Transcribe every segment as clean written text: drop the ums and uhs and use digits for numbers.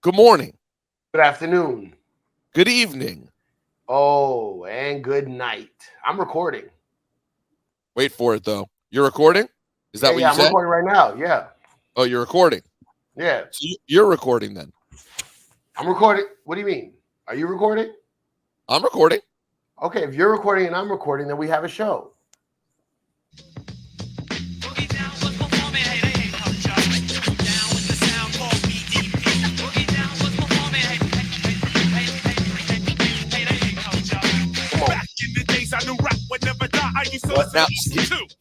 Good morning. Good afternoon. Good evening. Oh, and good night. I'm recording. Wait for it, though. You're recording? Is that what you I'm said? recording right now. Yeah. Oh, you're recording? Yeah. So you're recording then? I'm recording. What do you mean? Are you recording? I'm recording. Okay, if you're recording and I'm recording, then we have a show. Now,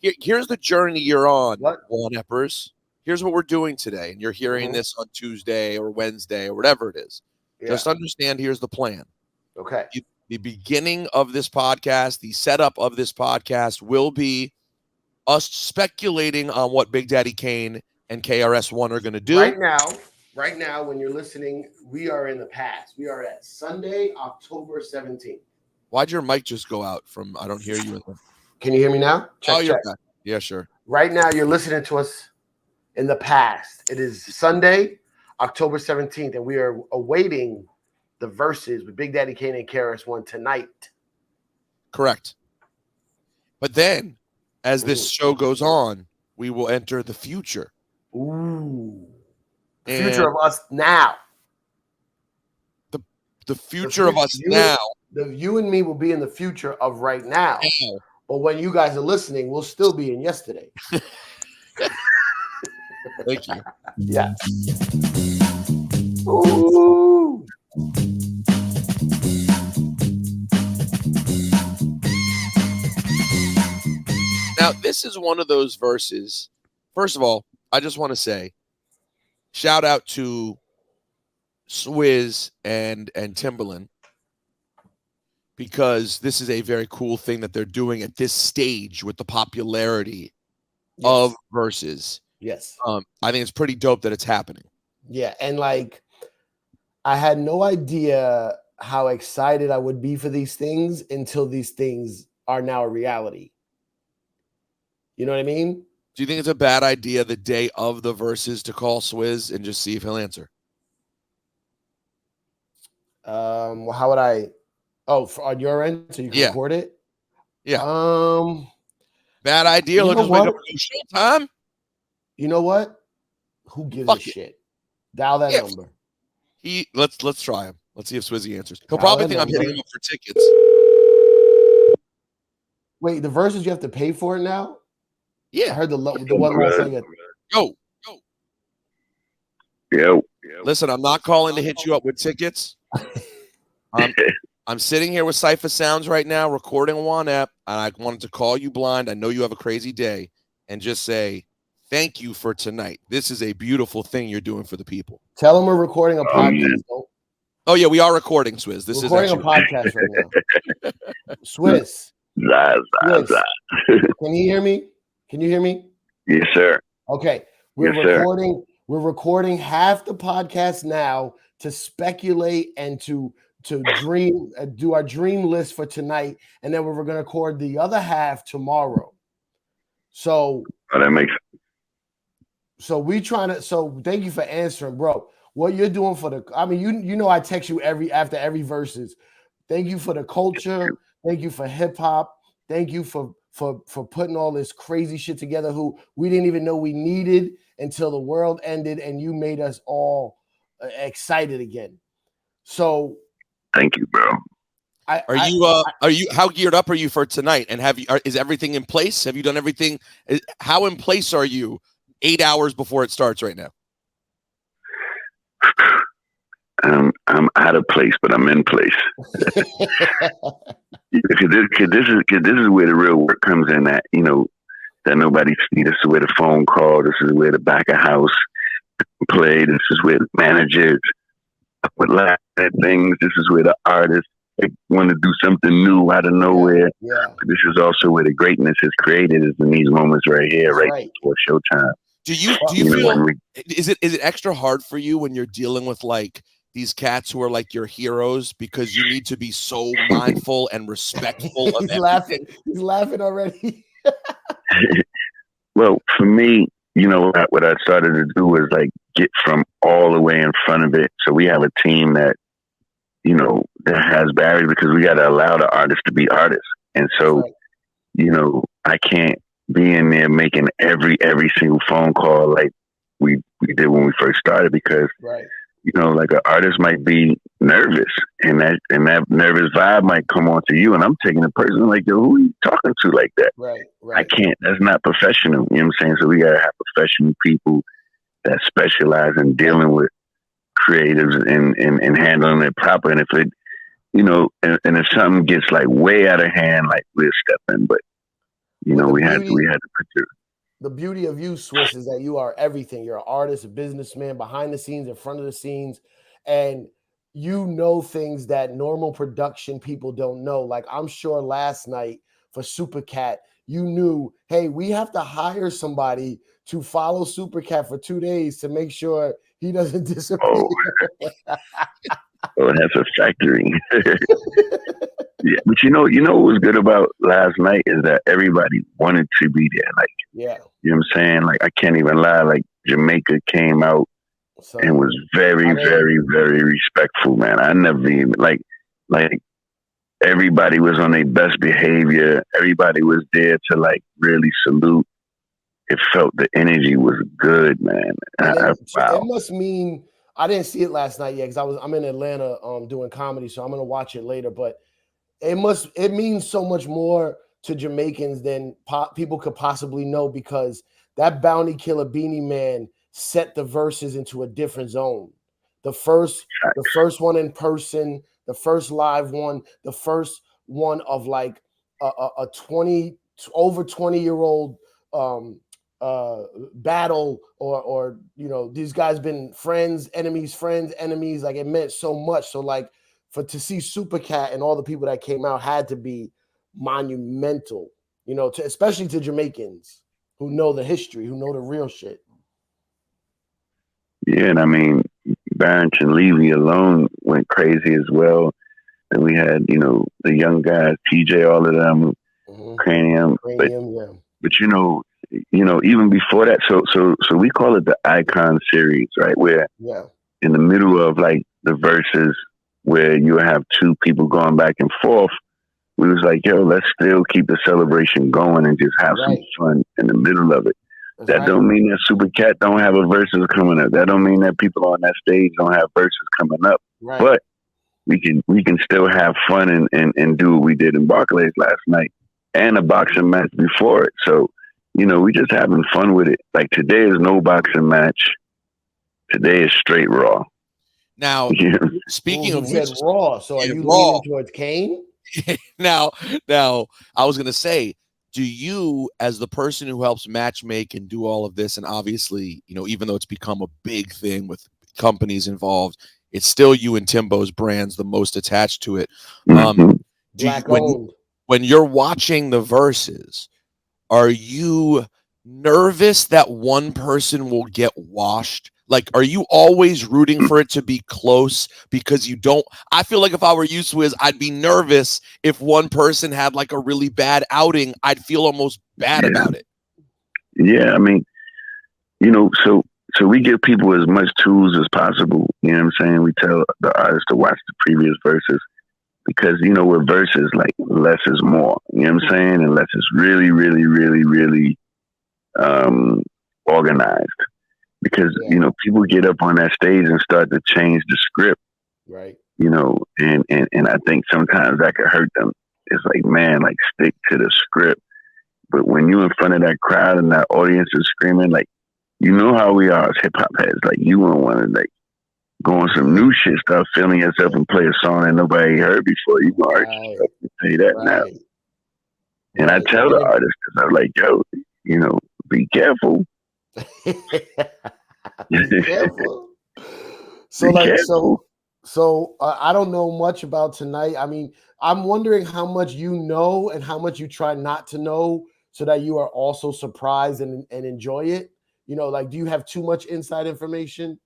here's the journey you're on, What? Juan Eppers. Here's what we're doing today, and you're hearing this on Tuesday or Wednesday or whatever it is. Yeah. Just understand, here's the plan. Okay. The beginning of this podcast, the setup of this podcast will be us speculating on what Big Daddy Kane and KRS-One are going to do. Right now, when you're listening, we are in the past. We are at Sunday, October 17th. Why'd your mic just go out from, I don't hear you. Can you hear me now? Check. Back. Yeah, sure. Right now, you're listening to us in the past. It is Sunday, October 17th, and we are awaiting the verses with Big Daddy Kane and KRS-One tonight. Correct. But then, as this show goes on, we will enter the future. Ooh. The future of us now. The future of us now. You and me will be in the future of right now. But when you guys are listening, we'll still be in yesterday. Thank you. Yeah. Ooh. Now, this is one of those verses. First of all, I just want to say, shout out to Swizz and Timbaland, because this is a very cool thing that they're doing at this stage with the popularity of verses. Yes. I think it's pretty dope that it's happening. Yeah, and like, I had no idea how excited I would be for these things until these things are now a reality. You know what I mean? Do you think it's a bad idea the day of the verses to call Swizz and just see if he'll answer? Well, how would I? Oh, on your end, so you can record it. Yeah. Bad idea. He'll just wake up and go, showtime. You know what? Who gives a shit? Dial that number. Let's try him. Let's see if Swizzy answers. He'll probably think I'm hitting him up for tickets. Wait, the verses you have to pay for it now? Yeah. I heard the one last thing. Yo. Listen, I'm not calling to hit you up with tickets. I'm sitting here with Cypher Sounds right now, recording Juan Epp, and I wanted to call you blind. I know you have a crazy day, and just say thank you for tonight. This is a beautiful thing you're doing for the people. Tell them we're recording a podcast. Oh yeah, we are recording, Swizz. This recording is recording a podcast right now. Swizz. Can you hear me? Can you hear me? Yes, sir. Okay. We're recording half the podcast now to speculate and to dream, do our dream list for tonight, and then we're going to record the other half tomorrow. So that makes sense. So thank you for answering, bro. What you're doing for you know I text you after every verses. Thank you for the culture. Thank you for hip hop. Thank you for putting all this crazy shit together who we didn't even know we needed until the world ended, and you made us all excited again. So thank you, bro. How geared up are you for tonight? And is everything in place? Have you done everything? How in place are you 8 hours before it starts right now? I'm out of place, but I'm in place. This is where the real work comes in. That that nobody sees. This is where the phone call. This is where the back of house play. This is where the managers put laugh at things. This is where the artists want to do something new out of nowhere. Yeah. This is also where the greatness is created. Is in these moments right here, right before showtime. Do you feel? Is it extra hard for you when you're dealing with like these cats who are like your heroes, because you need to be so mindful and respectful of He's laughing already. Well, for me, you know, what I started to do was like get from all the way in front of it. So we have a team that, you know, that has barriers because we got to allow the artists to be artists. And so, you know, I can't be in there making every single phone call like we did when we first started because, you know, like an artist might be nervous and that nervous vibe might come onto you and I'm taking it personally like, yo, who are you talking to like that? I can't. That's not professional. You know what I'm saying? So we got to have professional people that specialize in dealing with creatives and handling it proper. And if it, you know, and if something gets like way out of hand, like we'll step in. But, you know, we had to put your... The beauty of you, Swizz, is that you are everything. You're an artist, a businessman, behind the scenes, in front of the scenes, and you know things that normal production people don't know. Like I'm sure last night for Supercat, you knew, hey, we have to hire somebody to follow Supercat for 2 days to make sure he doesn't disappear. Oh, that's a factory. Yeah, but you know what was good about last night is that everybody wanted to be there. Like, you know what I'm saying? Like, I can't even lie. Like, Jamaica came out and was very, very, very respectful, man. I never even like everybody was on their best behavior. Everybody was there to like really salute. It felt the energy was good, man. It must mean I didn't see it last night yet because I'm in Atlanta doing comedy, so I'm gonna watch it later. But it means so much more to Jamaicans than people could possibly know because that Bounty Killer Beanie Man set the verses into a different zone. The first one in person, the first live one, the first one of like a over 20-year-old battle or you know, these guys been friends, enemies, like it meant so much. So like to see Supercat and all the people that came out had to be monumental, you know, especially to Jamaicans who know the history, who know the real shit. Yeah, and I mean, Barrett and Levy alone went crazy as well. And we had, you know, the young guys, TJ, all of them, Cranium. But you know, even before that, so we call it the Icon Series, right? Where in the middle of like the verses where you have two people going back and forth, we was like, yo, let's still keep the celebration going and just have some fun in the middle of it. That don't mean that Supercat don't have a verses coming up. That don't mean that people on that stage don't have verses coming up. But we can still have fun and do what we did in Barclays last night and a boxing match before it. So, you know, we just having fun with it. Like today is no boxing match. Today is straight Raw. Now, speaking of which, Raw, so are you leaning towards Kane? Now, I was gonna say, do you, as the person who helps matchmake and do all of this, and obviously, you know, even though it's become a big thing with companies involved, it's still you and Timbo's brand's the most attached to it. When you're watching the verses, are you nervous that one person will get washed? Like, are you always rooting for it to be close because you don't? I feel like if I were you, Swizz, I'd be nervous if one person had like a really bad outing. I'd feel almost bad about it. Yeah, I mean, you know, so we give people as much tools as possible. You know what I'm saying? We tell the artists to watch the previous verses because, you know, with verses, like less is more. You know what I'm saying? And less is really, really, really, really organized. Because, you know, people get up on that stage and start to change the script. You know, and I think sometimes that could hurt them. It's like, man, like stick to the script. But when you're in front of that crowd and that audience is screaming, like, you know how we are as hip hop heads. Like, you won't want to like go on some new shit, start feeling yourself and play a song that nobody heard before. You can hurt yourself and say that now. And I tell the artists, I'm like, yo, you know, be careful. So I don't know much about tonight. I mean, I'm wondering how much you know and how much you try not to know so that you are also surprised and enjoy it. You know, like, do you have too much inside information?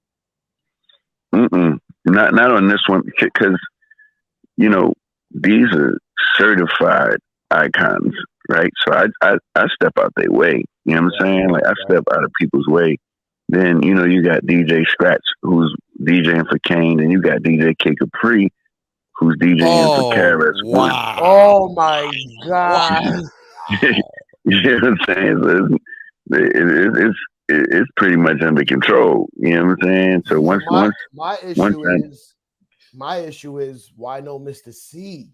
Not on this one because, you know, these are certified icons, right? So I step out their way. You know what I'm saying? Like I step out of people's way. Then you got DJ Scratch who's DJing for Kane, and you got DJ K Capri who's DJing for KRS One. Wow. Oh my God. You know what I'm saying? So it's pretty much under control. You know what I'm saying? So my issue is why no Mr. C?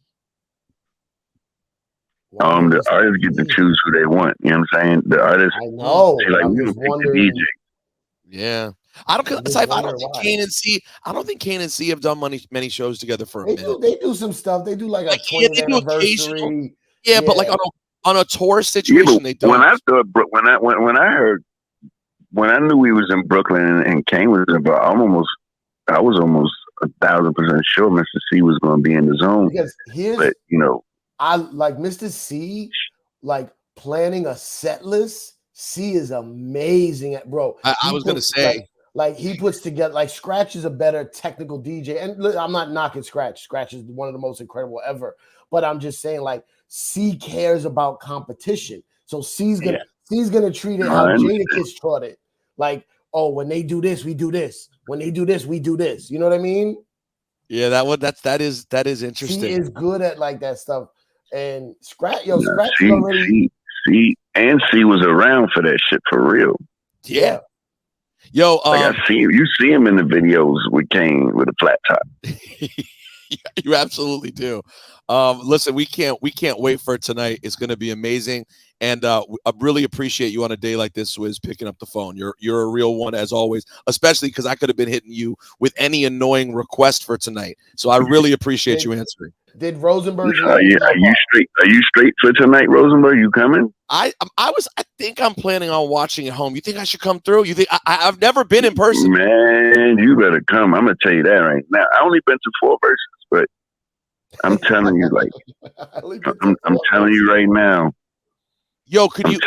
The artists get to choose who they want. You know what I'm saying? The artists, I know. they like, I'm we just don't pick the wondering. DJ. Yeah, I don't think Kane and C. I don't think Kane and C have done many shows together for a minute. They do some stuff. They do like a 20th anniversary. Yeah, but like on a tour situation, they don't. When I knew we was in Brooklyn and Kane was involved, I was almost 1,000% sure Mr. C was going to be in the zone. But I like Mr. C, like planning a set list. C is amazing at, bro. I was gonna say, like he puts together, like Scratch is a better technical DJ. And look, I'm not knocking Scratch. Scratch is one of the most incredible ever. But I'm just saying, like, C cares about competition. So C's gonna treat it how Jadakiss taught it. Like, oh, when they do this, we do this. When they do this, we do this. You know what I mean? Yeah, that is interesting. C is good at like that stuff. And Scratch C was around for that shit for real. Yeah. Yo, like you see him in the videos with Kane with a flat top. You absolutely do. Listen, we can't wait for tonight. It's going to be amazing, and I really appreciate you on a day like this, Swizz, picking up the phone. You're a real one as always, especially because I could have been hitting you with any annoying request for tonight. So I really appreciate you answering. Did Rosenberg? Are you straight? Are you straight for tonight, Rosenberg? You coming? I think I'm planning on watching at home. You think I should come through? You think I've never been in person? Man, you better come. I'm gonna tell you that right now. I only been to 4 verses, but I'm telling you, like, I'm telling you right now. Yo, could you?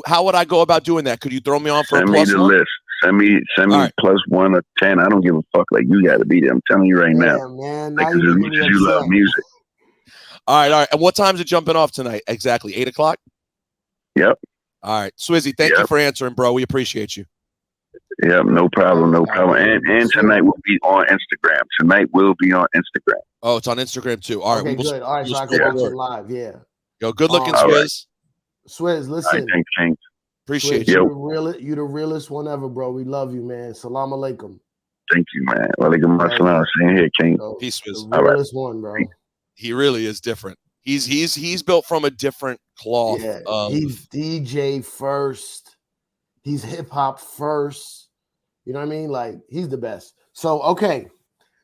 How would I go about doing that? Could you throw me on for Send a me plus the one? list. Send me right. +1 or 10. I don't give a fuck. Like, you got to be there. I'm telling you right now. Man, like, as much as you love music. All right. And what time's it jumping off tonight? Exactly 8 o'clock. Yep. All right, Swizzy, thank you for answering, bro. We appreciate you. Yep, no problem, no problem. And tonight will be on Instagram. Tonight will be on Instagram. Oh, it's on Instagram too. All right, good. All right, so I can watch it live. Yeah. Yo, good looking, Swizz. Right. Swizz, listen. Right, thanks. Appreciate you. You the realest one ever, bro. We love you, man. Salam alaikum. Thank you, man. Walaikum assalam. Same here, King. Peace, Swizz. The realest one, bro. He really is different. He's built from a different cloth. Yeah, he's DJ first. He's hip hop first. You know what I mean? Like, he's the best. So okay.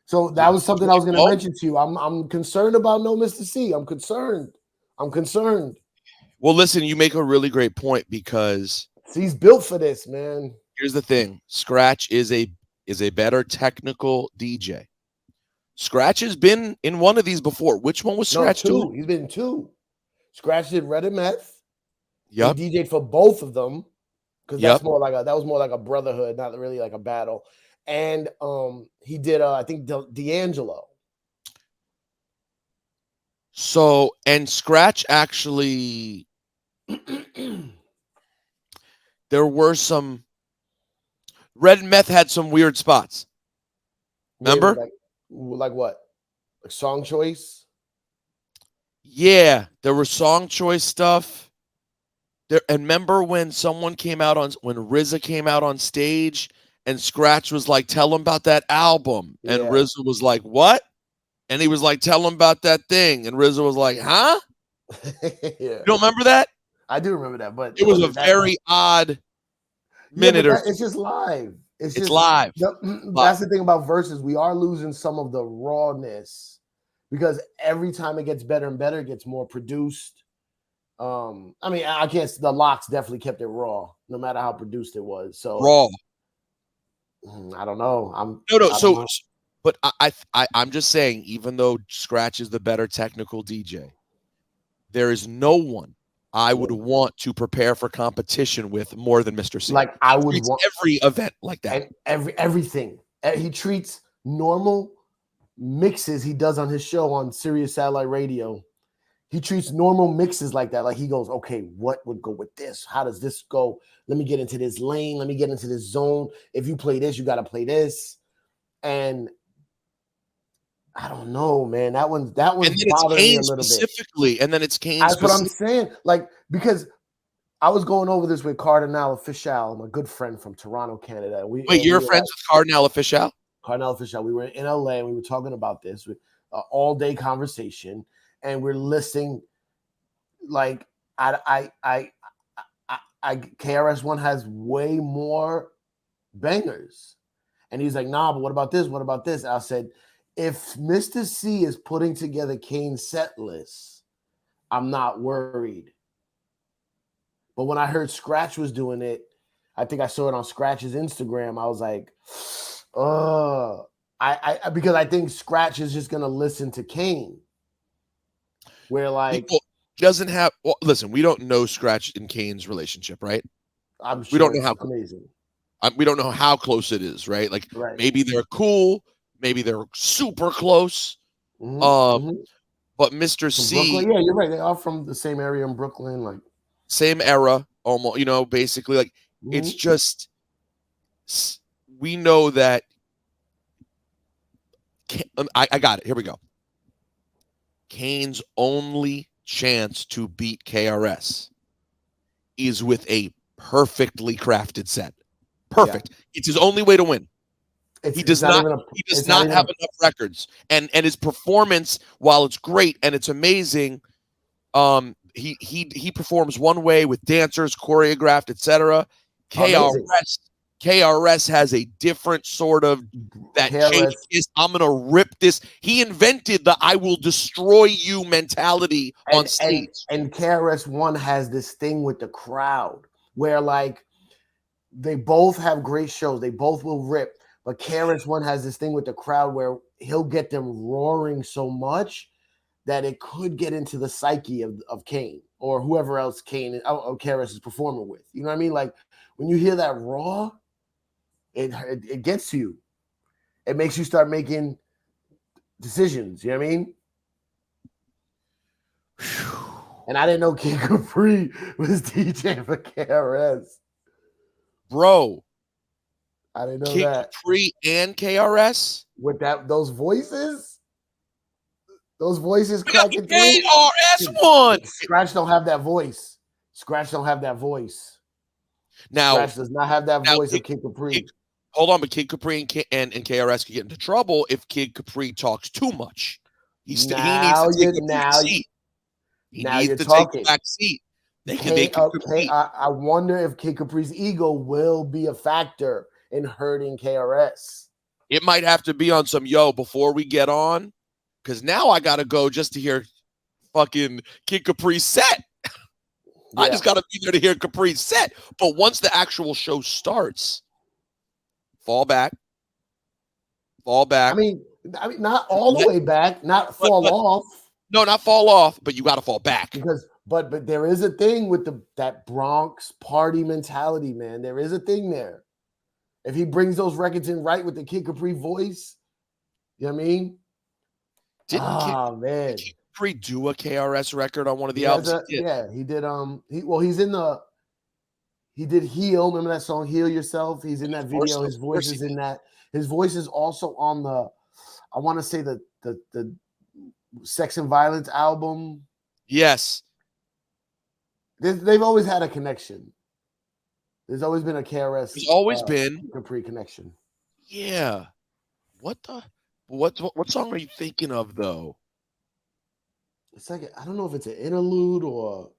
So that was something I was going to mention to you. I'm concerned about no Mr. C. I'm concerned. Well, listen, you make a really great point because he's built for this, man. Here's the thing: Scratch is a better technical DJ. Scratch has been in one of these before. Which one was Scratch doing? He's been 2. Scratch did Red and Meth. Yep. He DJ'd for both of them because that was more like a brotherhood, not really like a battle. And he did I think D'Angelo. So, and Scratch actually there were some Red and Meth had some weird spots. Remember? Like what? Like song choice? Yeah, there were song choice stuff. There, and remember when when RZA came out on stage and Scratch was like, "Tell him about that album," and RZA was like, "What?" And he was like, "Tell him about that thing," and RZA was like, "Huh?" You don't remember that? I do remember that, but it was a very odd minute. It's just live. It's just live. That's the thing about Versus. We are losing some of the rawness because every time it gets better and better, it gets more produced. I mean, I guess the Locks definitely kept it raw, no matter how produced it was. So raw. I don't know. But I'm just saying, even though Scratch is the better technical DJ, there is no one I would want to prepare for competition with more than Mr. C. Like I would want every event like that. And everything. He treats normal mixes he does on his show on Sirius Satellite Radio. He treats normal mixes like that. Like he goes, okay, what would go with this? How does this go? Let me get into this lane. Let me get into this zone. If you play this, you got to play this. And I don't know, man. That one's bothering me a little specifically, bit. And then it's Kane. That's what I'm saying. Like, because I was going over this with Cardinal Official, my good friend from Toronto, Canada. You're friends with Cardinal Official? Cardinal Official. We were in LA and we were talking about this with all-day conversation, and we're listing like KRS-One has way more bangers. And he's like, nah, but what about this? What about this? I said, if Mr. C is putting together Kane's set list, I'm not worried. But when I heard Scratch was doing it, I think I saw it on Scratch's Instagram. I was like, because I think Scratch is just gonna listen to Kane. Where like doesn't have listen, we don't know Scratch and Kane's relationship, right? I'm sure we don't know how amazing. We don't know how close it is, right? Like maybe they're cool, maybe they're super close. But Mr. From C, Brooklyn, yeah, you're right. They are from the same area in Brooklyn, like same era, almost. Basically, like it's just we know that. I got it. Here we go. Kane's only chance to beat KRS is with a perfectly crafted set. Perfect. Yeah. It's his only way to win. He does not have enough records, and his performance, while it's great and it's amazing, he performs one way with dancers, choreographed, etc. KRS has a different sort of that change. I'm gonna rip this. He invented the "I will destroy you" mentality on stage. And KRS-One has this thing with the crowd where like they both have great shows. They both will rip. But KRS-One has this thing with the crowd where he'll get them roaring so much that it could get into the psyche of Kane or whoever else Kane or KRS is performing with. You know what I mean? Like when you hear that raw, it gets to you. It makes you start making decisions. You know what I mean? And I didn't know Kid Capri was DJing for KRS. Bro. I didn't know Kid that. Capri and KRS with those voices cracking through. KRS-One. Scratch don't have that voice. Scratch don't have that voice. Now Scratch does not have that voice of Kid Capri. Hold on, but Kid Capri and KRS can get into trouble if Kid Capri talks too much. He needs to take the back seat. He needs to take the back seat. I wonder if Kid Capri's ego will be a factor in hurting KRS. It might have to be on some before we get on, because now I gotta go just to hear fucking Kid Capri's set. Yeah. I just gotta be there to hear Capri's set. But once the actual show starts, fall back. I mean, not all the way back, not fall off. No, not fall off, but you gotta fall back. But there is a thing with that Bronx party mentality, man. There is a thing there. If he brings those records in right with the Kid Capri voice, you know what I mean? Did Kid Capri do a KRS record on one of the albums? Yeah, he did. He did Heal. Remember that song, Heal Yourself? He's in that video. His voice is in that. His voice is also on I want to say the Sex and Violence album. Yes. They've always had a connection. There's always been a KRS. There's always been Capri connection. Yeah. What song are you thinking of though? It's like I don't know if it's an interlude or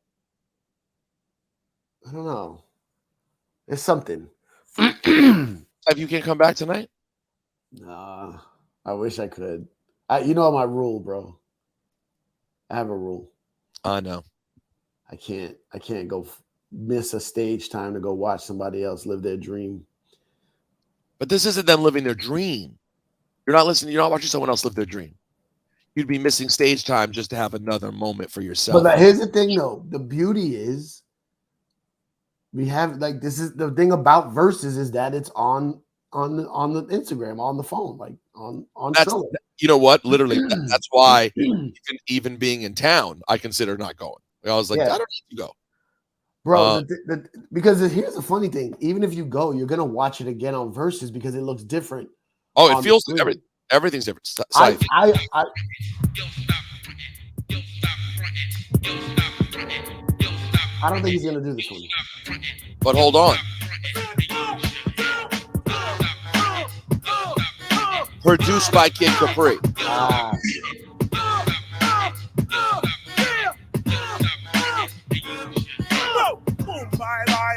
I don't know. It's something. If you can't come back tonight? Nah, I wish I could. You know my rule, bro. I have a rule. I know. I can't go miss a stage time to go watch somebody else live their dream. But this isn't them living their dream. You're not listening. You're not watching someone else live their dream. You'd be missing stage time just to have another moment for yourself. But here's the thing, though. The beauty is we have this is the thing about Verzuz is that it's on the Instagram, on the phone, like on show. You know what? Literally, that's why even being in town, I consider not going. I was like, I don't need to go. Bro, because here's the funny thing. Even if you go, you're going to watch it again on Versus because it looks different. Oh, it feels everything's different. I don't think he's going to do this one. But hold on. Produced by Kid Capri.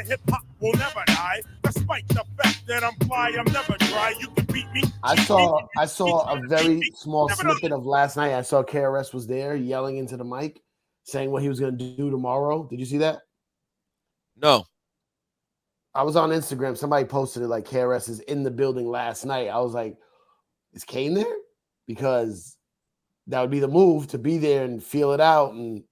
Hip-hop will never die. Despite the fact that I'm fly, I'm never dry. You can beat me. I saw a very small snippet of last night. I saw KRS was there yelling into the mic, saying what he was going to do tomorrow. Did you see that? No. I was on Instagram. Somebody posted it like KRS is in the building last night. I was like, is Kane there? Because that would be the move to be there and feel it out. And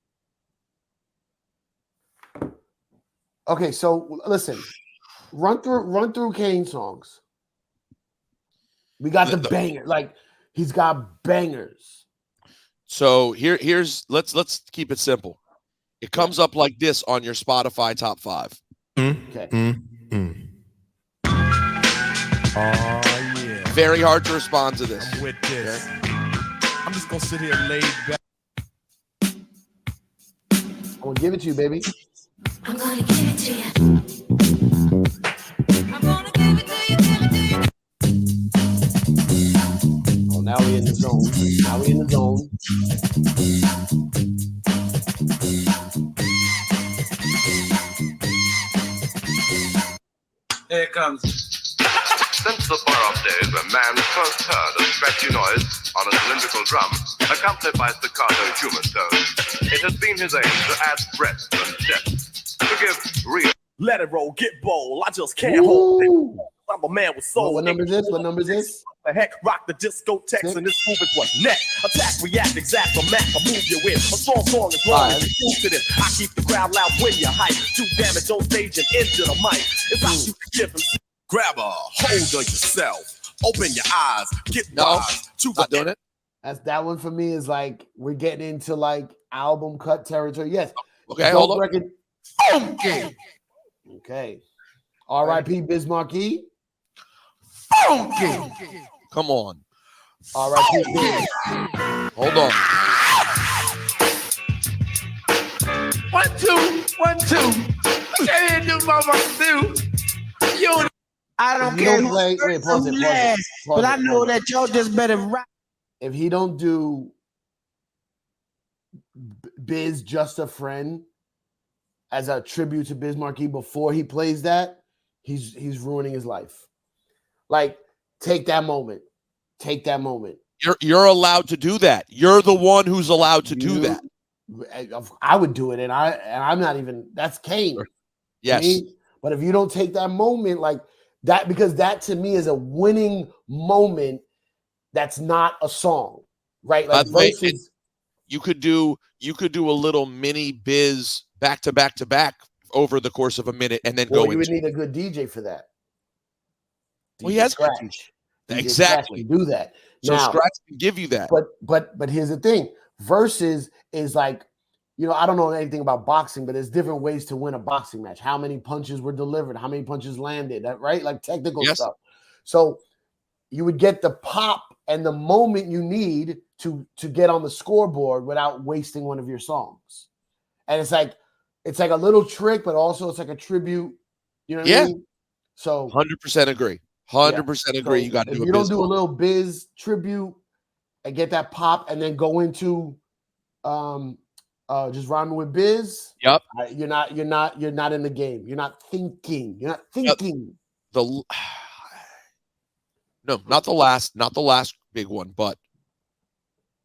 okay, so listen, run through Kane songs. We got the banger, like he's got bangers. So here's let's keep it simple. It comes up like this on your Spotify top 5. Okay. Oh yeah. Very hard to respond to this. I'm with this. Okay? I'm just gonna sit here laid back. I'm gonna give it to you, baby. I'm gonna give it to you. I'm gonna give it to you, give it to you. Oh, now we in the zone. Now we in the zone. Here it comes. Since the far-off days when man first heard a scratchy noise on a cylindrical drum, accompanied by staccato human tones, it has been his aim to add breadth and depth, to give real. Let it roll, get bold. I just can't hold it. I'm a man with soul. What number is this? What number is this? The heck, rock the discotheques, and this move is what's next. Attack, react, exact, the map, I move you in. A strong song is long as you to this. I keep the crowd loud when you hype. Do damage on stage and into the mic. It's how you can give him. Grab a hold of yourself. Open your eyes. Get wise to not doing it. That one for me is like we're getting into like album cut territory. Yes. Okay, hold on. Record. Okay. R.I.P. Biz Markie. Come on. R.I.P. Biz. Hold on. 1, 2, 1, 2. Okay, do mama do. You. I don't care. Wait, pause it. But I know that y'all just better rap. If he don't do Biz Just a Friend as a tribute to Biz Markie before he plays that, he's ruining his life. Like, take that moment. Take that moment. You're allowed to do that. You're the one who's allowed to do that. I would do it, and I'm not even. That's Kane. Yes. But if you don't take that moment, like that, because that to me is a winning moment. That's not a song, right? Like versus, you could do a little mini Biz back to back over the course of a minute, and then go. You would need a good DJ for that. Well, he has Scratch. Exactly. Scratch do that. So now, Scratch can give you that. But here's the thing: Versus is like, I don't know anything about boxing, but there's different ways to win a boxing match. How many punches were delivered? How many punches landed? Right? Like technical stuff. So you would get the pop and the moment you need to get on the scoreboard without wasting one of your songs. And it's like a little trick, but also it's like a tribute. You know what I mean? So 100% agree. 100% agree. So you got to do. If you don't do a little Biz tribute and get that pop, and then go into just rhyming with Biz. Yep. You're not in the game. You're not thinking. You're not thinking. No, not the last big one, but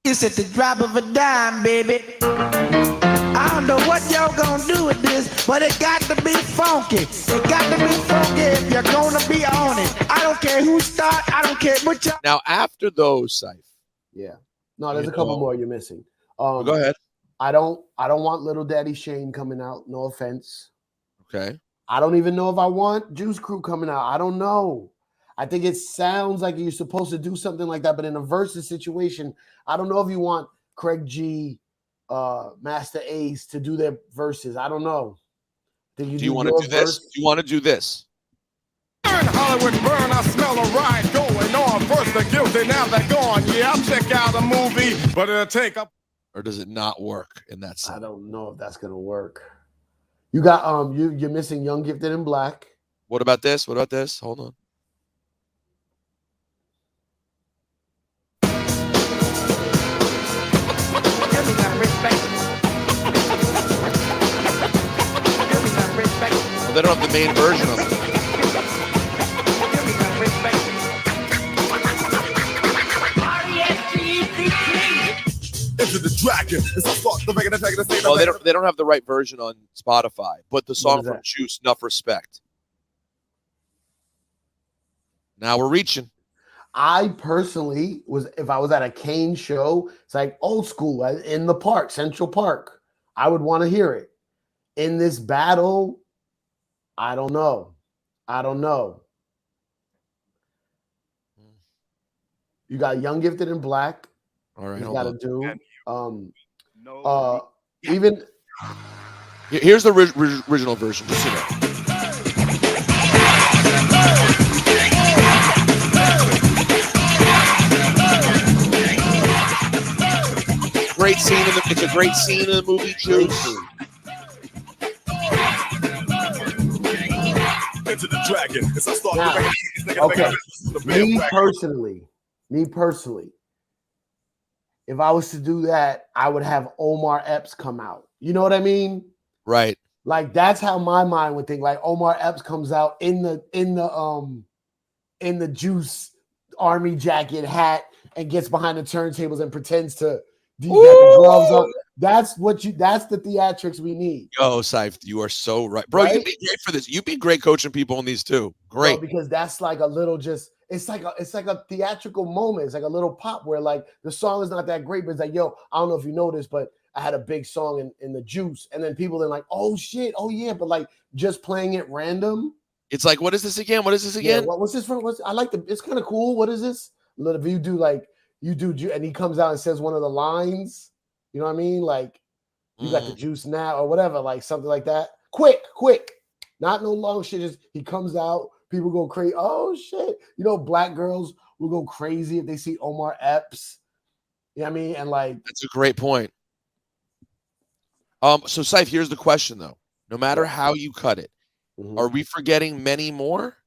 It's at the drop of a dime, baby. I don't know what y'all gonna do with this, but it got to be funky. It got to be funky if you're gonna be on it. I don't care who start. I don't care what y'all. Now after those, Syph. Yeah. No, there's a couple more you're missing. Go ahead. I don't want Little Daddy Shane coming out. No offense. Okay. I don't even know if I want Juice Crew coming out. I don't know. I think it sounds like you're supposed to do something like that, but in a versus situation, I don't know if you want Craig G, Master Ace to do their verses. I don't know. Do you want to do this? Do you want to do this? In Hollywood burn, I smell a ride going on. First the guilty, now they're gone. Yeah, I'll check out a movie, but it'll take up. Or does it not work in that sense? I don't know if that's gonna work. You got you're missing Young, Gifted, and Black. What about this? What about this? Hold on. Well, they don't have the main version of it. Into the dragon. Well, they don't have the right version on Spotify, but the song from Juice, Enough Respect. Now we're reaching. I personally if I was at a Kane show, it's like old school in the park, Central Park. I would want to hear it. In this battle, I don't know. You got Young, Gifted, and Black. All right, you got to do. Even here's the original version. Just so great scene it's a great scene in the movie, Juice. Into the dragon. As I start okay. Me personally, if I was to do that, I would have Omar Epps come out. You know what I mean? Right. Like that's how my mind would think. Like Omar Epps comes out in the Juice Army jacket, hat, and gets behind the turntables and pretends to get the gloves on. That's the theatrics we need. Yo, Saif, you are so right. Bro, right? You'd be great for this. You'd be great coaching people on these too. Great. Bro, because that's like a little it's like a theatrical moment. It's like a little pop where like the song is not that great, but it's like, yo, I don't know if you know this, but I had a big song in the Juice. And then people are like, oh shit, oh yeah, but like just playing it random. It's like, what is this again? What is this again? Yeah, what's this from? I like it's kind of cool. What is this? If you do and he comes out and says one of the lines, you know what I mean? Like you got the juice now or whatever, like something like that. Quick, not no long shit. Just he comes out, people go crazy. Oh shit. You know, black girls will go crazy if they see Omar Epps. You know what I mean? And like that's a great point. So Saif, here's the question though. No matter how you cut it, are we forgetting many more?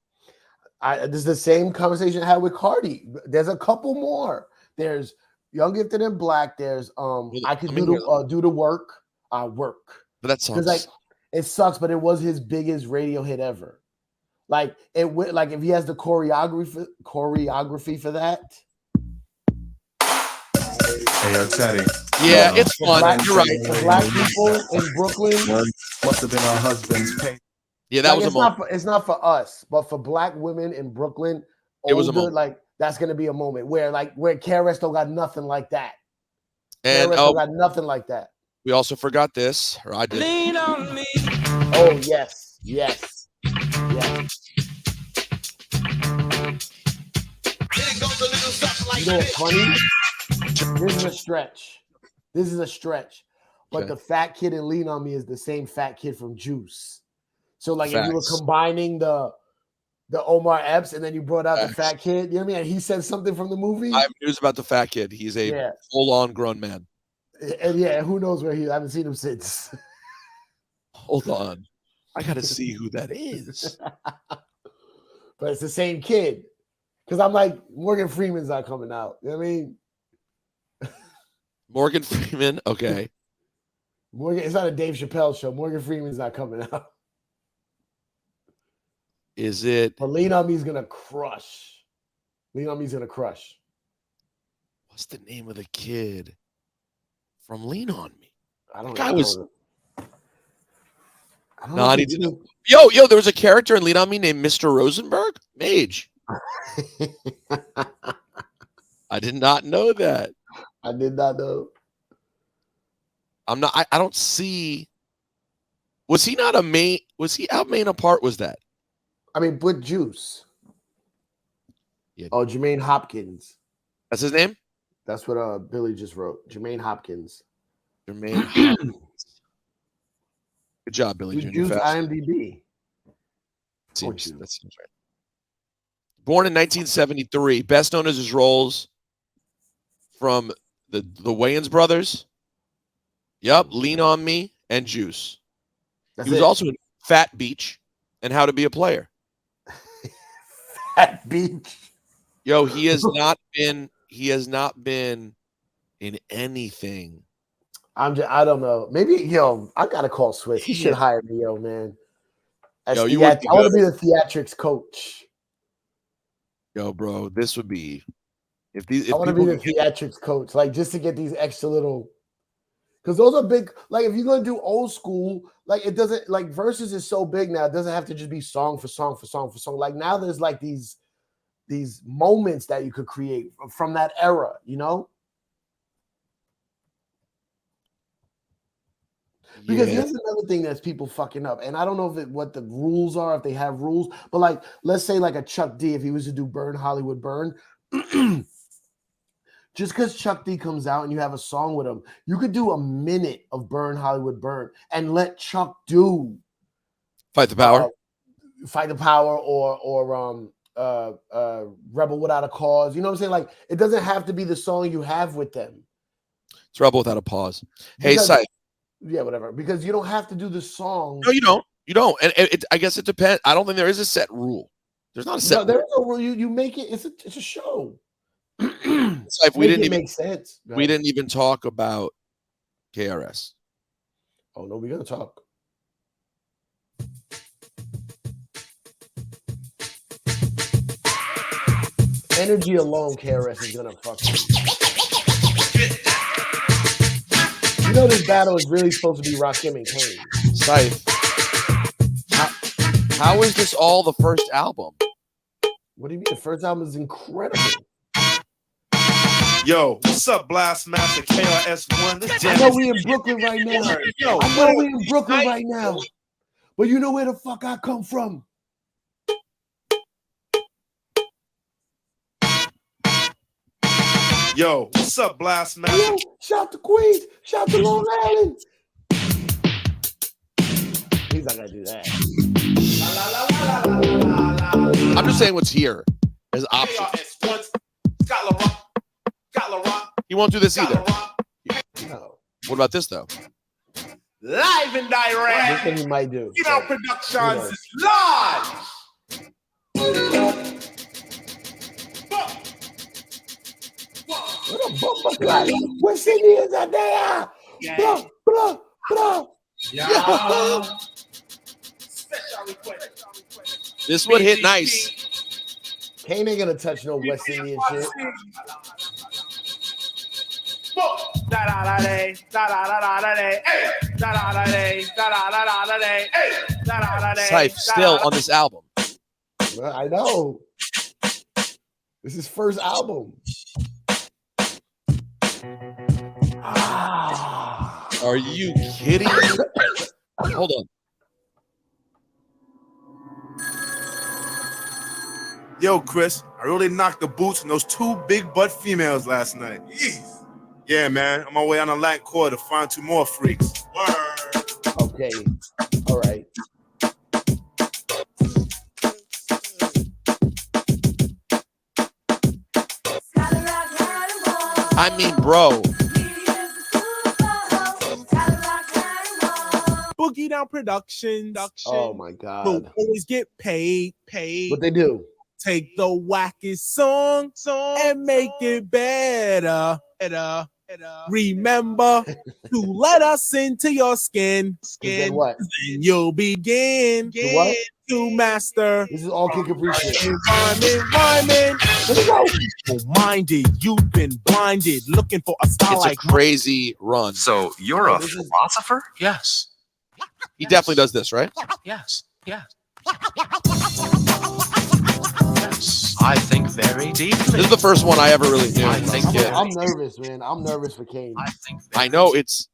This is the same conversation I had with Cardi. There's a couple more. There's Young, Gifted, and Black. There's I could do the work. I work. But that sounds like it sucks, but it was his biggest radio hit ever. Like it went like if he has the choreography for that. Hey, yo, Teddy. Yeah, it's fun. You're right. The black people in Brooklyn must have been our husband's pain. Yeah, that was a moment. It's not for us, but for black women in Brooklyn, it was a moment. Like that's gonna be a moment where KRS don't got nothing like that. And KRS don't got nothing like that. We also forgot this, or I did. Lean on me. Oh yes. You know what's funny? This is a stretch. But the fat kid in Lean on Me is the same fat kid from Juice. So like if you were combining the Omar Epps and then you brought out the fat kid, you know what I mean? And he said something from the movie. I have news about the fat kid. He's a full-on grown man. And who knows where I haven't seen him since. Hold on. I got to see who that is. But it's the same kid. Because I'm like, Morgan Freeman's not coming out. You know what I mean? Morgan Freeman? Okay. It's not a Dave Chappelle show. Morgan Freeman's not coming out. Is it? But Lean on Me's going to crush. Lean on Me's going to crush. What's the name of the kid from Lean on Me? I don't know. No, I need to know. Yo, there was a character in Lean on Me named Mr. Rosenberg? Mage. I did not know that. I did not know. I don't see. Was he not a main? Was he out main apart? Was that? I mean, with Juice. Oh, Jermaine Hopkins. That's his name? That's what Billy just wrote. Jermaine Hopkins. Jermaine Hopkins. Good job, Billy Jr. Use Fast. IMDb. That seems right. Born in 1973, best known as his roles from the Wayans Brothers. Yep, Lean on Me and Juice. He was also in Fat Beach and How to Be a Player. Fat Beach. Yo, he has not been in anything. I don't know. Maybe I gotta call Swizz. He should hire me, man. I want to be the theatrics coach. Yo, bro, this would be if I want to be the theatrics coach, like just to get these extra little, because those are big. Like if you're gonna do old school, like it doesn't like Versus is so big now. It doesn't have to just be song for song for song for song. Like now there's like these moments that you could create from that era, Because here's another thing that's people fucking up, and I don't know what the rules are, if they have rules, but like let's say like a Chuck D, if he was to do Burn Hollywood Burn, just because Chuck D comes out and you have a song with him, you could do a minute of Burn Hollywood Burn and let Chuck do Fight the Power, or Rebel Without a Cause. You know what I'm saying? Like it doesn't have to be the song you have with them. It's Rebel Without a Pause. Hey, Sight. Yeah, whatever. Because you don't have to do the song. No, you don't. You don't. And I guess it depends. I don't think there is a set rule. There's not a set. No, there is no rule. You make it. It's a show. So if we didn't even make sense. We didn't even talk about KRS. Oh no, we're gonna talk. Energy alone, KRS is gonna fuck you. You know this battle is really supposed to be Rakim and Kane. Scythe. How is this all the first album? What do you mean? The first album is incredible. Yo, what's up, Blast Master KRS-One? I know we in Brooklyn right now. I know we in Brooklyn right now. But you know where the fuck I come from? Yo, what's up, Blast Master? Yo, shout to Queens. Shout to Long Island. He's not gonna do that. I'm just saying what's here as options. He won't do this either. No. What about this though? Live and direct. This thing he might do. Productions is live. What a bumper clap. West Indians are there. Blah, blah, blah. Yeah. This would hit nice. Kane ain't gonna touch no West Indian shit. Scythe still on this album. I know. This is first album. Are you kidding me? Hold on. Yo, Chris, I really knocked the boots on those two big butt females last night. Jeez. Yeah, man. On my way on the Latin Core to find two more freaks. Word. Okay. All right. I mean, bro. Boogie Down Production. Oh my God. Will always get paid. What they do? Take the wackest song and make it better. Remember to let us into your skin. Then what? Then you'll begin to master. This is all Kid Capri. Rhyming. Let's go. Minded, you've been blinded, looking for a style It's like a crazy run. So you're a philosopher? Yes. He definitely does this, right? Yes. I think very deeply. This is the first one I ever really knew. I'm nervous, man. I'm nervous for Kane. I know it's.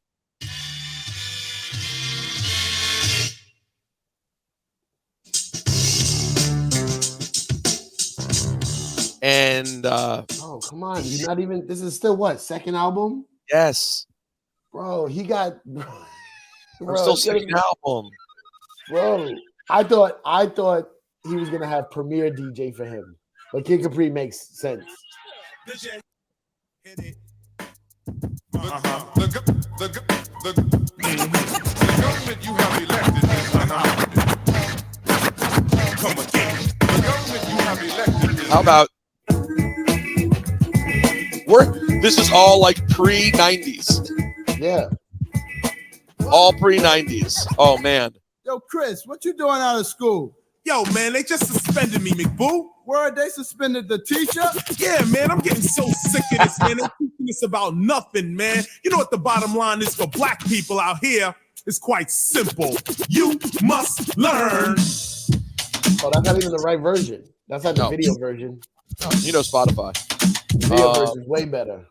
And oh, come on. You're not even, this is still what? Second album? yes, Bro, he got I'm bro, still it's gonna second be- album. Bro, I thought he was gonna have premier DJ for him, but Kid Capri makes sense. The government you have elected is unhonorable. Come again. The government you have elected is How about this is all like pre-90s. Yeah. All pre-90s. Oh man. Yo, Chris, what you doing out of school? Yo, man, they just suspended me, McBoo. Word, they suspended the teacher? Yeah, man, I'm getting so sick of this, man. They're teaching us about nothing, man. You know what the bottom line is for black people out here? It's quite simple. You must learn. Oh, that's not even the right version. That's not the No. video version. You know Spotify. The video version is way better.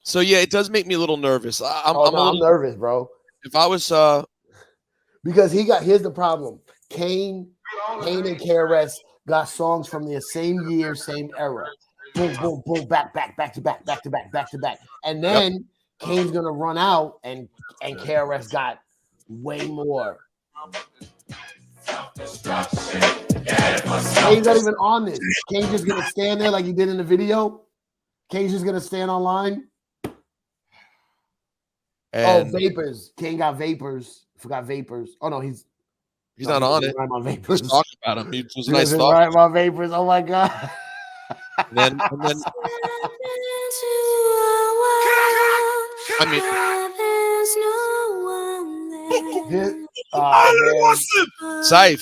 So yeah, it does make me a little nervous. I'm nervous, bro. If I was because here's the problem. Kane and KRS got songs from the same year, same era. Boom, boom, boom, back to back. And then Kane's gonna run out and KRS got way more. Kane's not even on this. Kane's just gonna stand there like he did in the video. Kane's just gonna stand online. and Vapors. Kane got Vapors. Forgot Vapors. Oh no, he's not on it. Right, my Vapors. Let's talk about him. He was a He nice doesn't thought. write my Vapors. Oh my god. And then I mean, Syph,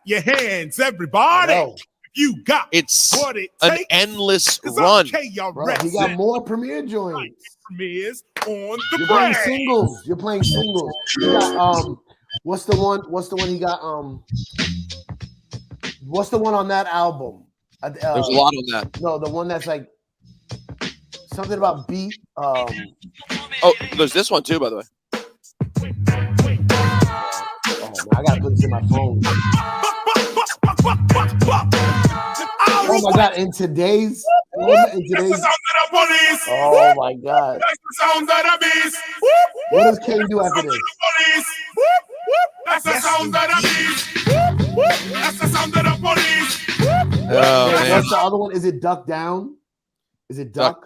Your hands, everybody. You got it's what it an takes. endless 'Cause run. okay, y'all Bro, he got more premiere joints. premieres on the You're playing brand. singles. You're playing singles. You got what's the one he got what's the one on that album? There's a lot on that. No, the one that's like something about beat. Oh, there's this one too, by the way. Oh man, I gotta put this in my phone. Oh my god! In today's, oh my god! What does Kane do after this? That's the sound of the beast. That's the sound of the police. Oh, man. What's the other one? Is it Duck Down? Is it Duck?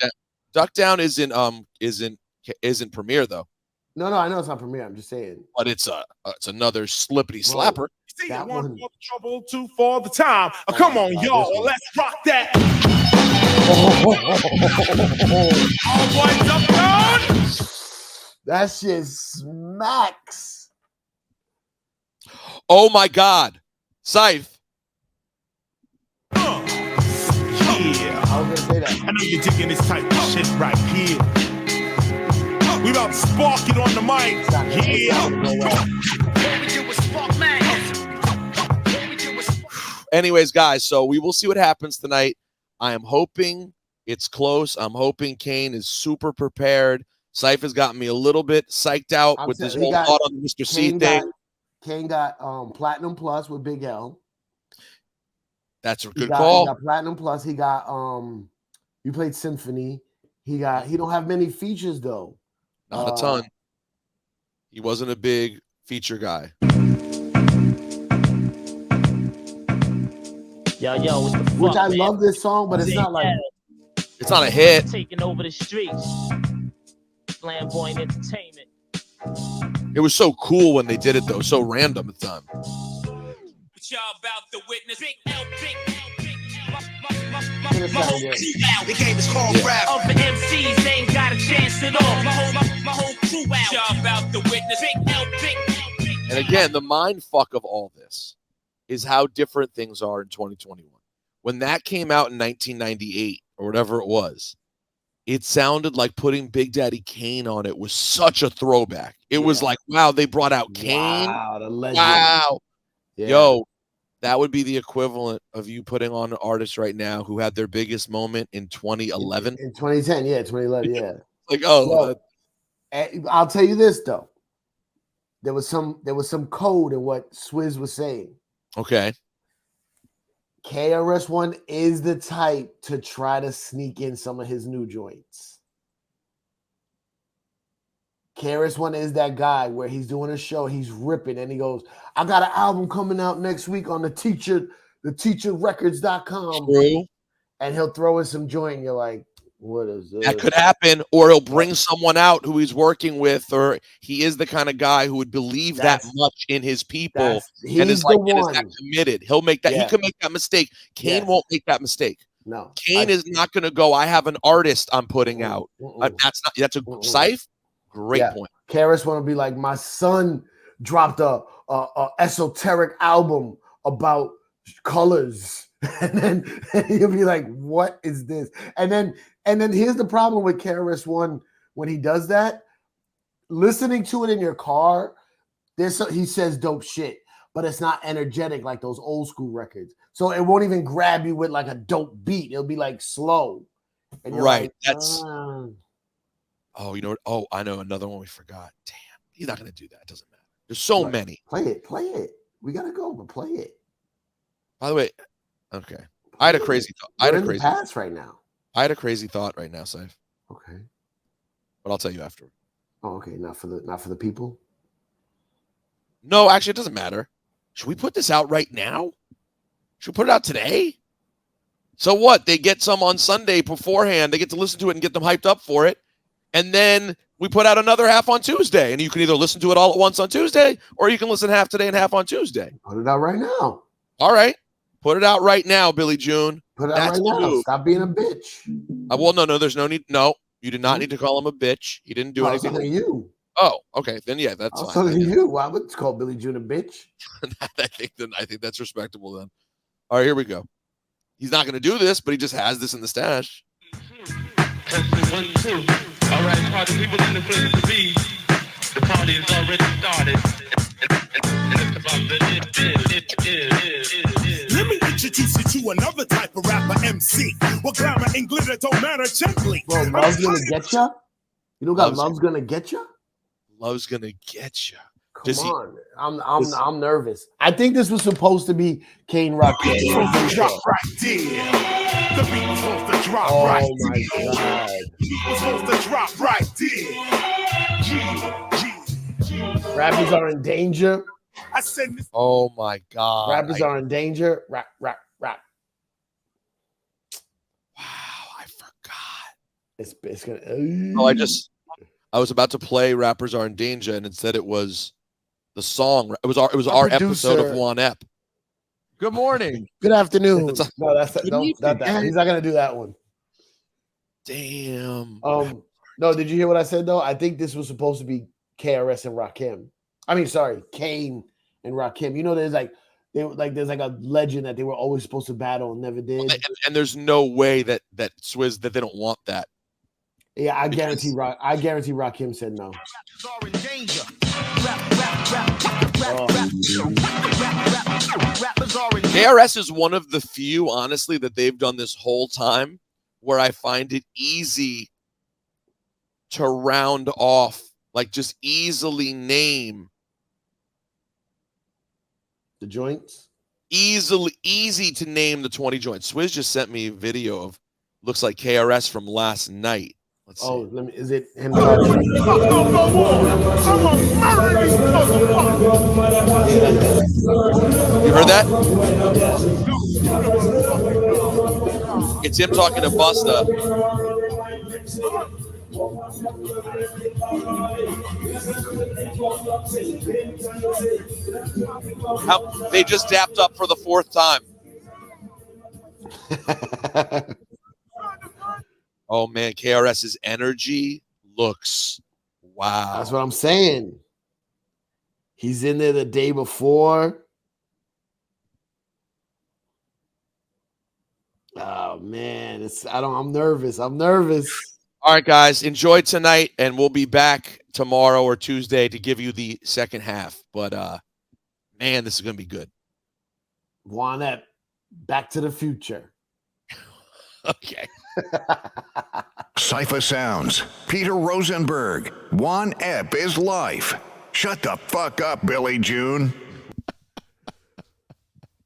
Duck Down isn't premiere though. No, I know it's not premiere. I'm just saying. But it's another slippity slapper. See, That one one. for the trouble, two for the time. Come on, God, y'all, this one. let's rock that. All boys up, down. That shit smacks. Oh my God, Syph. Yeah, I was gonna say that. I know you're digging this type of shit right here. We about to spark it on the mic. Anyways, guys, so we will see what happens tonight. I am hoping it's close. I'm hoping Kane is super prepared. Syph has gotten me a little bit psyched out with this whole thought on the Mr. C thing. Kane got Platinum Plus with Big L. That's a good He call. got Platinum Plus. He got you played Symphony. He don't have many features though. Not a ton. He wasn't a big feature guy. Yo, what the fuck, Which I man? love this song, but it's not like it's not a hit. Taking over the streets. Flamboyant entertainment. It was so cool when they did it though, so random at the time. But y'all about to witness Big L, Big L, Big L. My whole crew out. The game is called rap. Other MCs ain't got a chance at all. My whole crew out. Y'all about to witness Big L, Big L, Big L. And again, the mind fuck of all this is how different things are in 2021. When that came out in 1998 or whatever it was, it sounded like putting Big Daddy Kane on it was such a throwback. It was like, wow, they brought out Kane. Wow, the legend. Wow. Yeah. Yo, that would be the equivalent of you putting on artists right now who had their biggest moment in 2011. In 2010, yeah, 2011, yeah. Like, oh, Well, I'll tell you this though. There was some code in what Swizz was saying. okay. KRS-One is the type to try to sneak in some of his new joints. KRS-One is that guy where he's doing a show, he's ripping, and he goes, I got an album coming out next week on the teacherrecords.com. True. And he'll throw in some joint, and you're like, what is this? That could happen, or he'll bring someone out who he's working with, or he is the kind of guy who would believe that much in his people and is like that committed. He'll make that. He could make that mistake. Kane won't make that mistake. No, Kane is not going to go. I have an artist I'm putting out. That's a Syph. Great point. KRS-One will be like, my son dropped a esoteric album about colors. And then you'll be like, what is this? And then here's the problem with KRS-One when he does that. Listening to it in your car, he says dope shit, but it's not energetic like those old school records. So it won't even grab you with like a dope beat. It'll be like slow. And you're right. Like, That's oh, you know what? Oh, I know another one we forgot. Damn, he's not gonna do that. It doesn't matter. There's so many. Play it. We gotta go, but play it. By the way. Okay. I had a crazy thought. I had a crazy pass right now. I had a crazy thought right now, Syph. Okay. But I'll tell you after. Oh, okay. Not for the people. No, actually, it doesn't matter. Should we put this out right now? Should we put it out today? So what? They get some on Sunday beforehand. They get to listen to it and get them hyped up for it. And then we put out another half on Tuesday. And you can either listen to it all at once on Tuesday, or you can listen half today and half on Tuesday. Put it out right now. All right. Put it out right now, Billy June. Put it out right now. Stop being a bitch. Well, no, there's no need. No, you did not need to call him a bitch. He didn't do anything. I was talking to you. Oh, okay. Then yeah, that's fine. I was talking to you. Why would you call Billy June a bitch? I think that's respectable then. All right, here we go. He's not going to do this, but he just has this in the stash. Testing 1, 2. All right, party people in the place to be. The party is already started. And it's about Let me introduce you to another type of rapper MC. Well, glamour and glitter don't matter gently. Bro, Love's gonna get ya? You don't got Love's gonna get ya? Love's gonna get ya. Come on. I'm nervous. I think this was supposed to be Kane Rock. Drop right there. The beat was supposed to drop right there. Oh my god. The beat was supposed to drop right there. Rappers are in danger. I said this. Oh my god. Rappers are in danger. Rap. Wow, I forgot. It's gonna. Oh, I was about to play "Rappers Are in Danger," and instead it was the song. It was our episode of Juan Ep. Good morning. Good afternoon. No, that's not that. He's not gonna do that one. Damn. No, did you hear what I said though? I think this was supposed to be KRS and Rakim. I mean, sorry, Kane and Rakim. You know, there's like a legend that they were always supposed to battle and never did. And there's no way that Swizz that they don't want that. Yeah, I guarantee Rakim said no. KRS is one of the few, honestly, that they've done this whole time where I find it easy to round off, like just easily name the joints. Easy to name the 20 joints. Swizz just sent me a video of looks like KRS from last night. Let's see. Is it him? You heard that? It's him talking to Busta. They just dapped up for the 4th time. Oh man, KRS's energy looks wow. That's what I'm saying. He's in there the day before. Oh man, I'm nervous. All right, guys, enjoy tonight, and we'll be back tomorrow or Tuesday to give you the second half. But man, this is gonna be good. Juan Ep, Back to the Future. Okay. Cypher Sounds, Peter Rosenberg, Juan Ep is life. Shut the fuck up, Billy June.